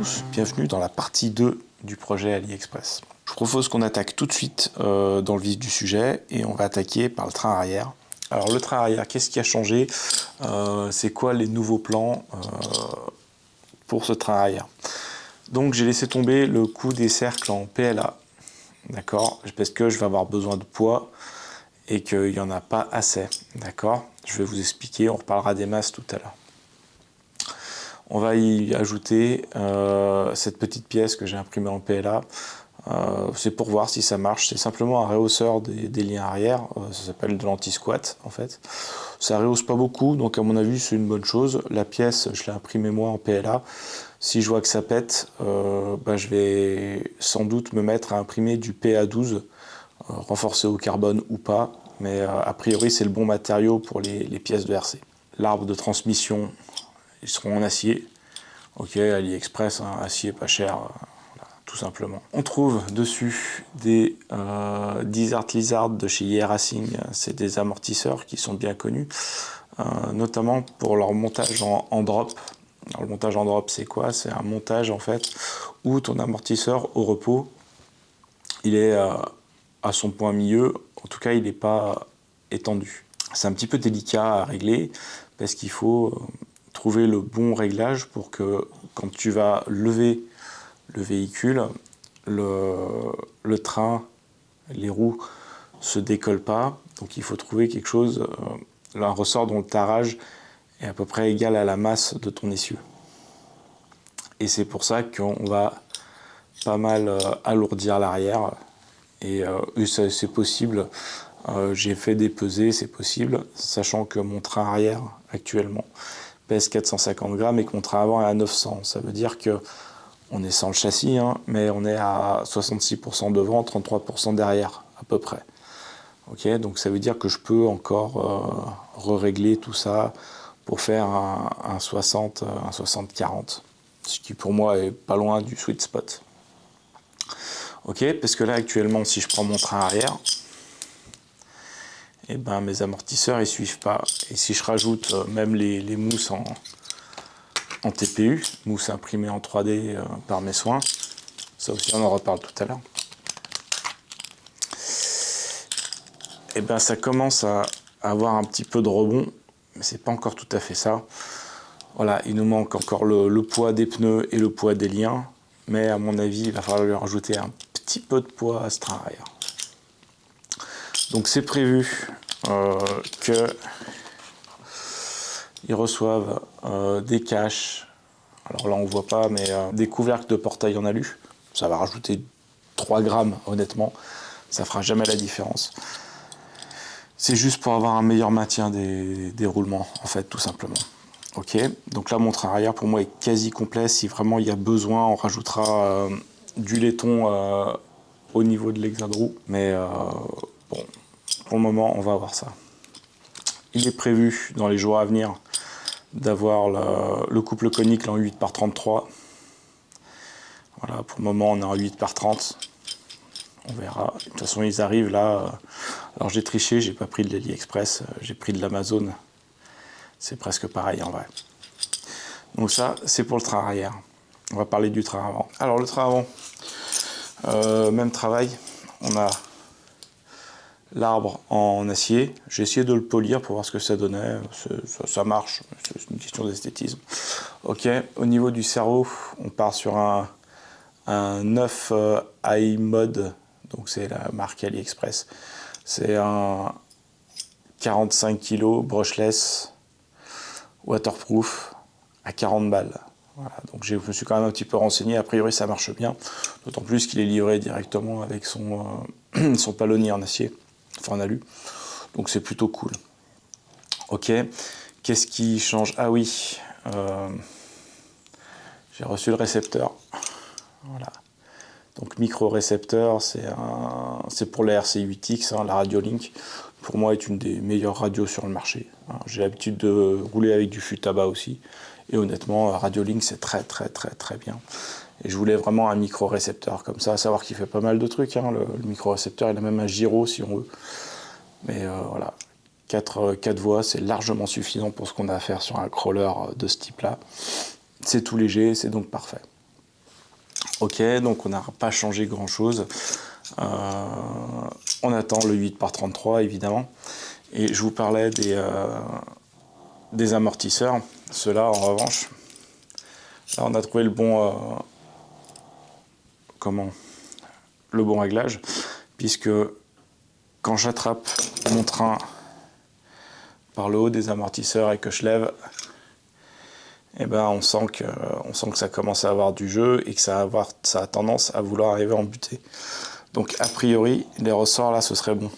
tous, bienvenue dans la partie 2 du projet AliExpress. Je propose qu'on attaque tout de suite dans le vif du sujet et on va attaquer par le train arrière. Alors le train arrière, qu'est-ce qui a changé? C'est quoi les nouveaux plans pour ce train arrière? Donc j'ai laissé tomber le coup des cercles en PLA, d'accord? Parce que je vais avoir besoin de poids et qu'il n'y en a pas assez, d'accord? Je vais vous expliquer, on reparlera des masses tout à l'heure. On va y ajouter cette petite pièce que j'ai imprimée en PLA. C'est pour voir si ça marche. C'est simplement un rehausseur des liens arrière. Ça s'appelle de l'anti-squat en fait. Ça rehausse pas beaucoup, donc à mon avis c'est une bonne chose. La pièce, je l'ai imprimée moi en PLA. Si je vois que ça pète, je vais sans doute me mettre à imprimer du PA12, renforcé au carbone ou pas. Mais a priori c'est le bon matériau pour les pièces de RC. L'arbre de transmission, ils seront en acier. Ok, AliExpress, hein, acier pas cher, voilà, tout simplement. On trouve dessus des Desert Lizard de chez IR Racing. C'est des amortisseurs qui sont bien connus, notamment pour leur montage en drop. Alors, le montage en drop, c'est quoi? C'est un montage en fait où ton amortisseur au repos, il est à son point milieu. En tout cas, il n'est pas étendu. C'est un petit peu délicat à régler parce qu'il faut trouver le bon réglage pour que quand tu vas lever le véhicule, le train, les roues se décollent pas. Donc il faut trouver quelque chose, un ressort dont le tarage est à peu près égal à la masse de ton essieu. Et c'est pour ça qu'on va pas mal alourdir l'arrière. Et c'est possible. J'ai fait des pesées, c'est possible, sachant que mon train arrière actuellement pèse 450 grammes et que mon train avant est à 900. Ça veut dire que on est sans le châssis, hein, mais on est à 66% devant, 33% derrière, à peu près. Okay, donc ça veut dire que je peux encore régler tout ça pour faire un 60-40, ce qui pour moi est pas loin du sweet spot. Ok, parce que là actuellement, si je prends mon train arrière, et ben mes amortisseurs ils suivent pas. Et si je rajoute même les mousses en TPU, mousse imprimée en 3D par mes soins, ça aussi on en reparle tout à l'heure, et ben ça commence à avoir un petit peu de rebond, mais c'est pas encore tout à fait ça. Voilà, il nous manque encore le poids des pneus et le poids des liens, mais à mon avis il va falloir lui rajouter un petit peu de poids à ce train arrière. Donc c'est prévu qu'ils reçoivent des caches, alors là on voit pas, mais des couvercles de portail en alu. Ça va rajouter 3 grammes honnêtement, ça fera jamais la différence. C'est juste pour avoir un meilleur maintien des roulements en fait, tout simplement. Ok, donc là mon train arrière pour moi est quasi complet. Si vraiment il y a besoin, on rajoutera du laiton au niveau de l'exode roue, mais bon, pour le moment on va avoir ça. Il est prévu dans les jours à venir d'avoir le couple conique en 8 par 33. Voilà, pour le moment on est en 8 par 30. On verra. De toute façon ils arrivent là. Alors j'ai triché, j'ai pas pris de l'AliExpress, j'ai pris de l'Amazon. C'est presque pareil en vrai. Donc ça c'est pour le train arrière. On va parler du train avant. Alors le train avant, même travail. On a l'arbre en acier. J'ai essayé de le polir pour voir ce que ça donnait. Ça marche, c'est une question d'esthétisme. Ok, au niveau du cerveau, on part sur un 9 iMod, donc c'est la marque AliExpress. C'est un 45 kg brushless, waterproof, à 40 balles. Voilà, donc je me suis quand même un petit peu renseigné, a priori ça marche bien, d'autant plus qu'il est livré directement avec son palonnier en acier, enfin en alu, donc c'est plutôt cool. Ok, qu'est-ce qui change? Ah oui, j'ai reçu le récepteur, voilà. Donc micro-récepteur, c'est pour la RC8X, hein, la Radiolink, pour moi est une des meilleures radios sur le marché. J'ai l'habitude de rouler avec du Futaba aussi, et honnêtement, Radiolink c'est très bien. Et je voulais vraiment un micro-récepteur comme ça, à savoir qu'il fait pas mal de trucs, hein. Le micro-récepteur, il a même un gyro si on veut. Mais voilà, 4 voies, c'est largement suffisant pour ce qu'on a à faire sur un crawler de ce type-là. C'est tout léger, c'est donc parfait. Ok, donc on n'a pas changé grand chose. On attend le 8 par 33 évidemment. Et je vous parlais des amortisseurs. Ceux-là en revanche, là on a trouvé le bon le bon réglage, puisque quand j'attrape mon train par le haut des amortisseurs et que je lève, eh ben on sent que ça commence à avoir du jeu et que ça a tendance à vouloir arriver en butée. Donc a priori, les ressorts là, ce serait bon.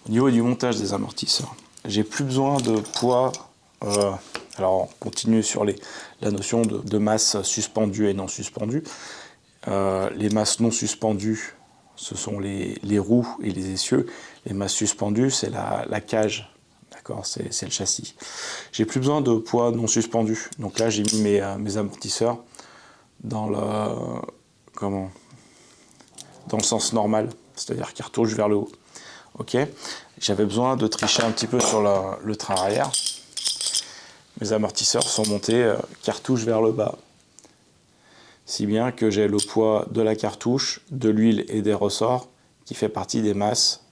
Au niveau du montage des amortisseurs, j'ai plus besoin de poids. Alors on continue sur la notion de masse suspendue et non suspendue. Les masses non suspendues, ce sont les roues et les essieux. Les masses suspendues, c'est la cage. D'accord, c'est le châssis. J'ai plus besoin de poids non suspendu. Donc là, j'ai mis mes amortisseurs dans le sens normal, c'est-à-dire cartouche vers le haut. Ok. J'avais besoin de tricher un petit peu sur le train arrière. Mes amortisseurs sont montés cartouche vers le bas. Si bien que j'ai le poids de la cartouche, de l'huile et des ressorts qui fait partie des masses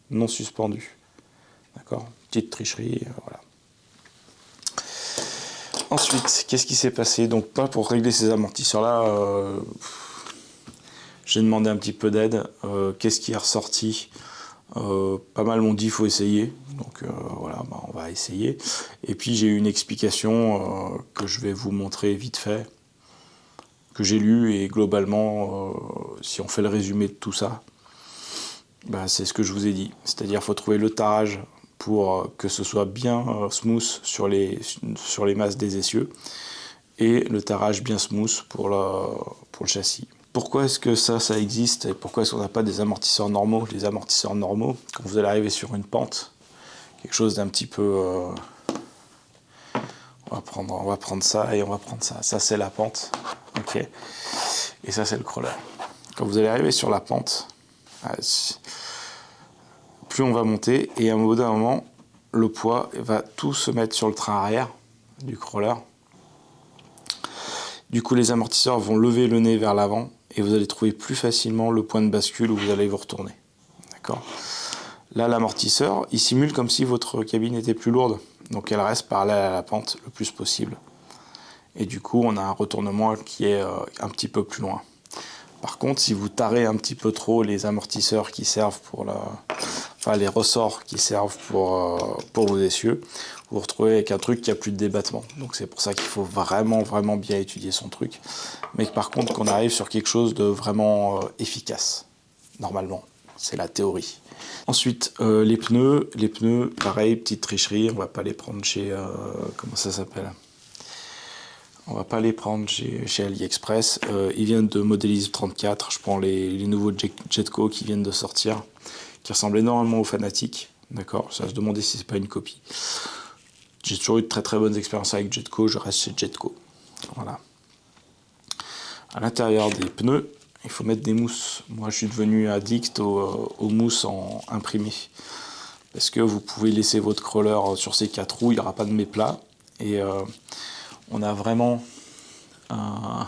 non suspendues. D'accord, petite tricherie, voilà. Ensuite, qu'est-ce qui s'est passé? Donc, pas pour régler ces amortisseurs-là, j'ai demandé un petit peu d'aide. Qu'est-ce qui est ressorti? Pas mal m'ont dit il faut essayer. Donc voilà, on va essayer. Et puis j'ai eu une explication que je vais vous montrer vite fait, que j'ai lu, et globalement, si on fait le résumé de tout ça, c'est ce que je vous ai dit. C'est-à-dire qu'il faut trouver le tarage pour que ce soit bien smooth sur les masses des essieux, et le tarage bien smooth pour le châssis. Pourquoi est-ce que ça existe, et pourquoi est-ce qu'on n'a pas des amortisseurs normaux? Les amortisseurs normaux, quand vous allez arriver sur une pente, quelque chose d'un petit peu... on va prendre ça et on va prendre ça. Ça, c'est la pente. Ok. Et ça, c'est le crawler. Quand vous allez arriver sur la pente, plus on va monter, et à un moment, le poids va tout se mettre sur le train arrière du crawler. Du coup, les amortisseurs vont lever le nez vers l'avant, et vous allez trouver plus facilement le point de bascule où vous allez vous retourner. D'accord ? Là, l'amortisseur, il simule comme si votre cabine était plus lourde. Donc elle reste parallèle à la pente le plus possible. Et du coup, on a un retournement qui est un petit peu plus loin. Par contre, si vous tarez un petit peu trop les amortisseurs qui servent les ressorts qui servent pour vos essieux, vous vous retrouvez avec un truc qui a plus de débattement. Donc c'est pour ça qu'il faut vraiment, vraiment bien étudier son truc. Mais par contre, qu'on arrive sur quelque chose de vraiment efficace. Normalement, c'est la théorie. Ensuite, les pneus, pareil, petite tricherie, on va pas les prendre chez... comment ça s'appelle ? On va pas les prendre chez AliExpress. Ils viennent de Modelize 34. Je prends les nouveaux Jetco qui viennent de sortir, qui ressemblent énormément aux Fanatics. D'accord, ça va se demander si c'est pas une copie. J'ai toujours eu de très très bonnes expériences avec Jetco, je reste chez Jetco. Voilà. À l'intérieur des pneus, il faut mettre des mousses. Moi, je suis devenu addict aux mousses imprimées. Parce que vous pouvez laisser votre crawler sur ces 4 roues, il n'y aura pas de méplat. Et on a vraiment un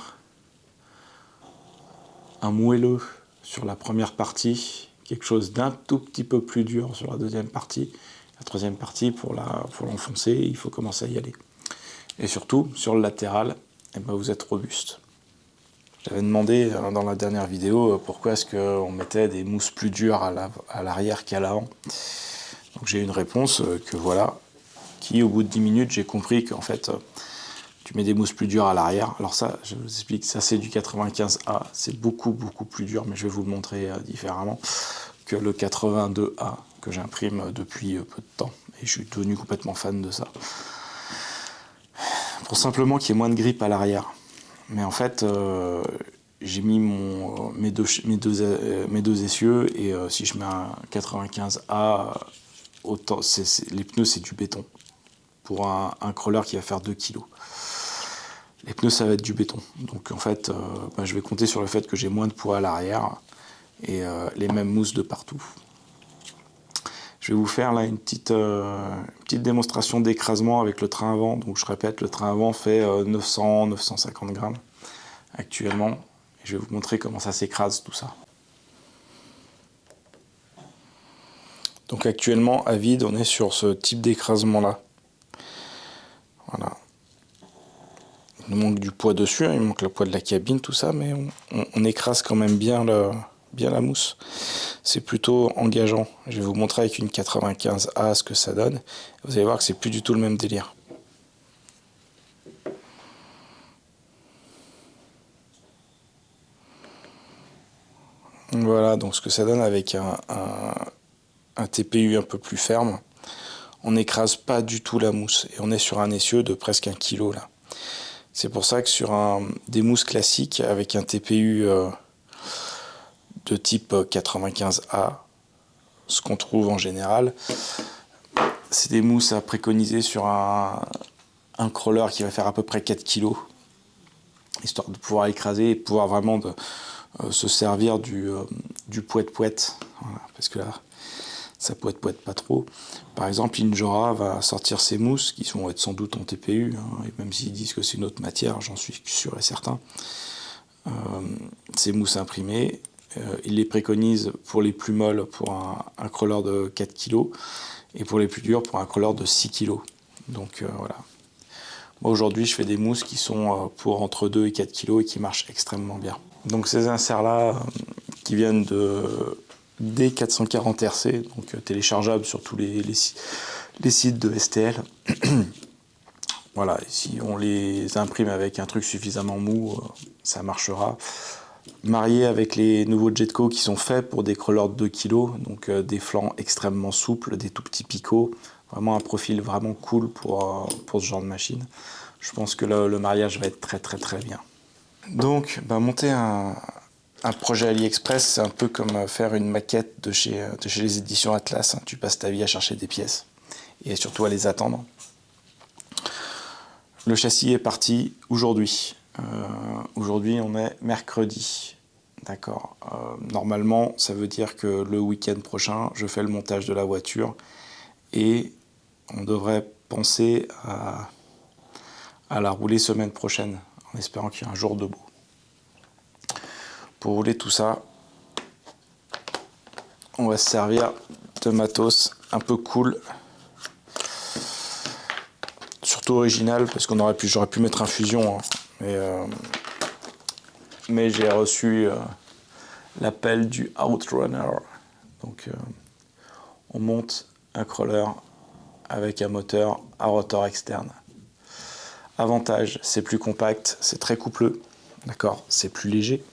moelleux sur la première partie, quelque chose d'un tout petit peu plus dur sur la deuxième partie. La troisième partie, pour l'enfoncer, il faut commencer à y aller. Et surtout, sur le latéral, vous êtes robuste. J'avais demandé dans la dernière vidéo pourquoi est-ce qu'on mettait des mousses plus dures à l'arrière qu'à l'avant. Donc j'ai eu une réponse que voilà, qui au bout de 10 minutes, j'ai compris qu'en fait, tu mets des mousses plus dures à l'arrière. Alors ça, je vous explique, ça c'est du 95A, c'est beaucoup beaucoup plus dur, mais je vais vous le montrer différemment que le 82A que j'imprime depuis peu de temps. Et je suis devenu complètement fan de ça. Pour simplement qu'il y ait moins de grippe à l'arrière. Mais en fait, j'ai mis mes deux essieux, et si je mets un 95A, les pneus c'est du béton. Pour un crawler qui va faire 2 kg. Les pneus ça va être du béton. Donc en fait, je vais compter sur le fait que j'ai moins de poids à l'arrière et les mêmes mousses de partout. Je vais vous faire là une petite démonstration d'écrasement avec le train avant. Donc je répète, le train avant fait 900-950 grammes actuellement. Je vais vous montrer comment ça s'écrase tout ça. Donc actuellement, à vide, on est sur ce type d'écrasement là. Voilà. Il nous manque du poids dessus, hein, il manque le poids de la cabine, tout ça, mais on écrase quand même bien la mousse. C'est plutôt engageant. Je vais vous montrer avec une 95A ce que ça donne. Vous allez voir que c'est plus du tout le même délire. Voilà donc ce que ça donne avec un TPU un peu plus ferme. On n'écrase pas du tout la mousse et on est sur un essieu de presque 1 kg là. C'est pour ça que sur des mousses classiques avec un TPU de type 95A, ce qu'on trouve en général, c'est des mousses à préconiser sur un crawler qui va faire à peu près 4 kg, histoire de pouvoir écraser et pouvoir vraiment se servir du poète-poète, voilà, parce que là, ça poète-poète pas trop. Par exemple, Injora va sortir ses mousses, qui vont être sans doute en TPU, hein, et même s'ils disent que c'est une autre matière, j'en suis sûr et certain. Ces mousses imprimées, ils les préconisent pour les plus molles pour un crawler de 4 kg, et pour les plus durs pour un crawler de 6 kg. Donc voilà. Moi aujourd'hui, je fais des mousses qui sont pour entre 2 et 4 kg et qui marchent extrêmement bien. Donc ces inserts-là, qui viennent de D440RC, donc téléchargeables sur tous les sites de STL. Voilà, si on les imprime avec un truc suffisamment mou, ça marchera. Marié avec les nouveaux Jetco qui sont faits pour des crawlers de 2 kg, donc des flancs extrêmement souples, des tout petits picots, vraiment un profil vraiment cool pour ce genre de machine. Je pense que le mariage va être très très très bien. Donc monter un projet AliExpress, c'est un peu comme faire une maquette de chez les éditions Atlas. Tu passes ta vie à chercher des pièces et surtout à les attendre. Le châssis est parti aujourd'hui. Aujourd'hui, on est mercredi. D'accord. Normalement, ça veut dire que le week-end prochain, je fais le montage de la voiture et on devrait penser à la rouler semaine prochaine, en espérant qu'il y ait un jour debout. Pour rouler tout ça, on va se servir de matos un peu cool, surtout original, parce j'aurais pu mettre un fusion, hein, mais j'ai reçu l'appel du Outrunner. Donc on monte un crawler avec un moteur à rotor externe. Avantage, c'est plus compact, c'est très coupleux, d'accord, c'est plus léger.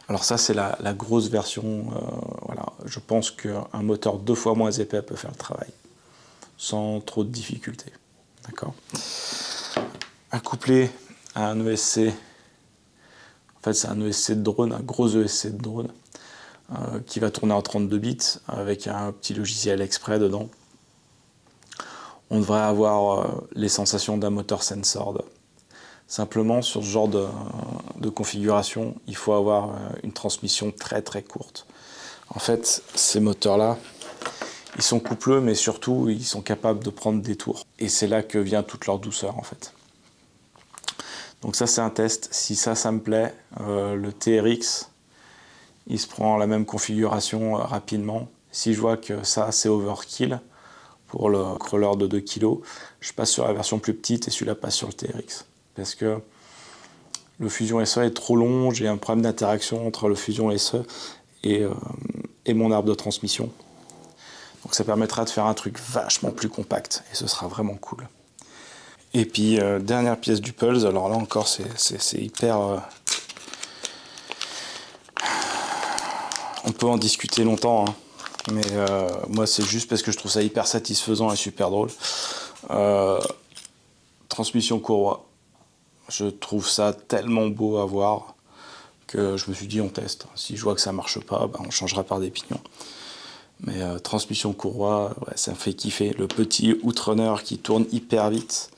Alors ça, c'est la grosse version. Voilà. Je pense qu'un moteur 2 fois moins épais peut faire le travail, sans trop de difficultés. D'accord. Accouplé à un ESC, en fait c'est un ESC de drone, un gros ESC de drone, qui va tourner en 32 bits, avec un petit logiciel exprès dedans. On devrait avoir les sensations d'un moteur Sensord. Simplement, sur ce genre de configuration, il faut avoir une transmission très très courte. En fait, ces moteurs-là, ils sont coupleux, mais surtout, ils sont capables de prendre des tours. Et c'est là que vient toute leur douceur, en fait. Donc ça, c'est un test. Si ça me plaît, le TRX, il se prend la même configuration rapidement. Si je vois que ça, c'est overkill pour le crawler de 2 kg, je passe sur la version plus petite et celui-là passe sur le TRX. Parce que le Fusion SE est trop long, j'ai un problème d'interaction entre le Fusion SE et mon arbre de transmission. Donc ça permettra de faire un truc vachement plus compact et ce sera vraiment cool. Et puis dernière pièce du Pulse, alors là encore c'est hyper... On peut en discuter longtemps, hein, mais moi c'est juste parce que je trouve ça hyper satisfaisant et super drôle. Transmission courroie. Je trouve ça tellement beau à voir que je me suis dit on teste. Si je vois que ça marche pas, on changera par des pignons. Mais transmission courroie, ouais, ça me fait kiffer. Le petit Outrunner qui tourne hyper vite.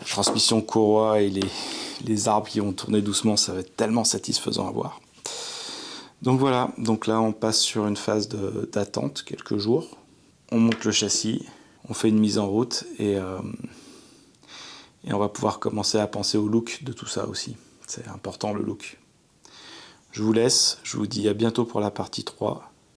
La transmission courroie et les arbres qui vont tourner doucement, ça va être tellement satisfaisant à voir. Donc voilà, donc là on passe sur une phase d'attente, quelques jours. On monte le châssis, on fait une mise en route et Et on va pouvoir commencer à penser au look de tout ça aussi. C'est important le look. Je vous laisse, je vous dis à bientôt pour la partie 3.